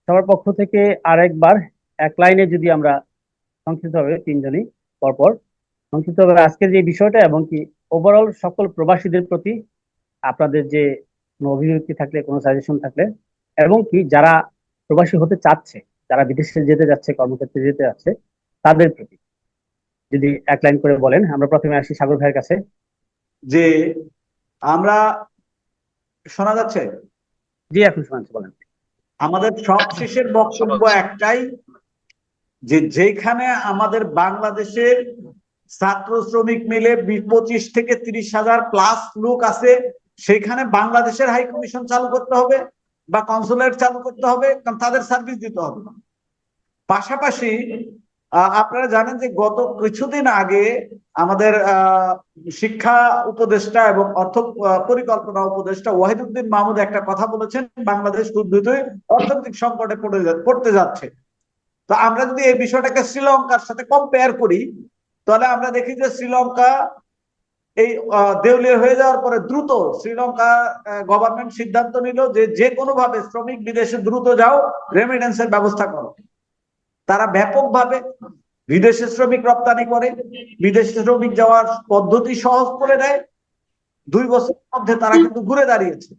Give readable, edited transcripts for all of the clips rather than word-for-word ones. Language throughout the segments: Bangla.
সবার পক্ষ থেকে আরেকবার এক লাইনে যদি আমরা সংক্ষিপ্তভাবে তিনজনই পরপর সংক্ষিপ্তভাবে আজকের যে বিষয়টা এবং কি ওভারঅল সকল প্রবাসীদের প্রতি আপনাদের যে কোনো অভিব্যক্তি থাকলে, কোনো সাজেশন থাকলে, এবং কি যারা প্রবাসী হতে চাচ্ছে, যারা বিদেশে যেতে যাচ্ছে, কর্মক্ষেত্রে যেতে যাচ্ছে, তাদের প্রতি যদি এক লাইন করে বলেন। আমরা প্রথমে আসি সাগর ভাইয়ের কাছে। যে আমরা, শোনা যাচ্ছে? জি, এখন শোনাচ্ছি, বলেন। আমাদের সব শেষের বক্তব্য একটাই, যে যেখানে আমাদের বাংলাদেশের ছাত্র শ্রমিক মিলে 25 থেকে 30,000 প্লাস লোক আছে, সেখানে বাংলাদেশের হাই কমিশন চালু করতে হবে বা কনসুলেট চালু করতে হবে, কারণ তাদের সার্ভিস দিতে হবে। পাশাপাশি আপনারা জানেন যে গত কিছুদিন আগে আমাদের শিক্ষা উপদেষ্টা এবং অর্থ পরিকল্পনা উপদেষ্টা ওয়াহিদুদ্দিন মাহমুদ একটা কথা বলেছেন, বাংলাদেশ খুব দ্রুতই অর্থনৈতিক সংকটে পড়তে যাচ্ছে। তো আমরা যদি এই বিষয়টাকে শ্রীলঙ্কার সাথে কম্পেয়ার করি, তাহলে আমরা দেখি যে শ্রীলঙ্কা এই দেউলিয়া হয়ে যাওয়ার পরে দ্রুত শ্রীলঙ্কা গভর্নমেন্ট সিদ্ধান্ত নিল যে যে কোনো ভাবে শ্রমিক বিদেশে দ্রুত যাও, রেমিটেন্সের ব্যবস্থা করো। তারা ব্যাপকভাবে বিদেশে শ্রমিক রপ্তানি করে, বিদেশে শ্রমিক যাওয়ার পদ্ধতি সহজ করে দেয়। 2 বছরের মধ্যে তারা কিন্তু ঘুরে দাঁড়িয়েছে।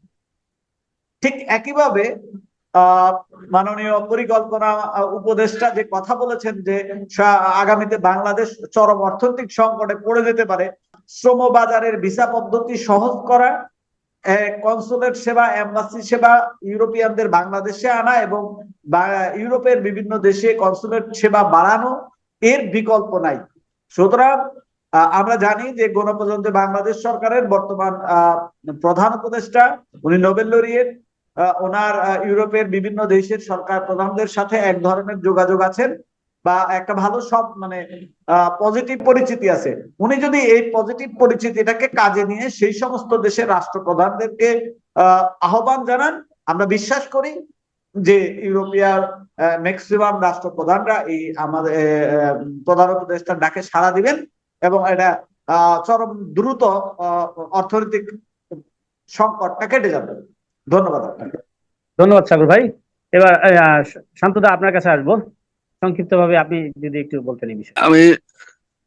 ঠিক একইভাবে মাননীয় পরিকল্পনা উপদেষ্টা যে কথা বলেছেন যে আগামীতে বাংলাদেশ চরম অর্থনৈতিক সংকটে পড়ে যেতে পারে, শ্রম বাজারের ভিসা পদ্ধতি সহজ করা, কনসুলেট সেবা, এম্বাসি সেবা ইউরোপিয়ানদের বাংলাদেশে আনা এবং ইউরোপের বিভিন্ন দেশে কনসুলেট সেবা বাড়ানো, এর বিকল্প নাই। সুতরাং আমরা জানি যে গণপ্রজাতন্ত্রী বাংলাদেশ সরকারের বর্তমান প্রধান উপদেষ্টা, উনি নোবেল লরিয়েট, ওনার ইউরোপের বিভিন্ন দেশের সরকার প্রধানদের সাথে এক ধরনের যোগাযোগ আছেন বা একটা ভালো সব মানে পজিটিভ পরিচিতি আছে। উনি যদি এই পজিটিভ পরিচিতিটাকে কাজে নিয়ে সেই সমস্ত দেশের রাষ্ট্রপ্রধানদেরকে আহ্বান জানান, আমরা বিশ্বাস করি যে ইউরোপিয়ার ম্যাক্সিমাম রাষ্ট্রপ্রধানরা এই আমাদের প্রধান উপদেষ্টার ডাকে সাড়া দিবেন এবং এটা চরম দ্রুত অর্থনৈতিক সংকটটা কেটে যাবে। ধন্যবাদ আপনাকে। ধন্যবাদ সাগর ভাই। এবার শান্তদা আপনার কাছে আসবো, সংক্ষিপ্তভাবে আপনি যদি একটু বলতেন এই বিষয়ে। আমি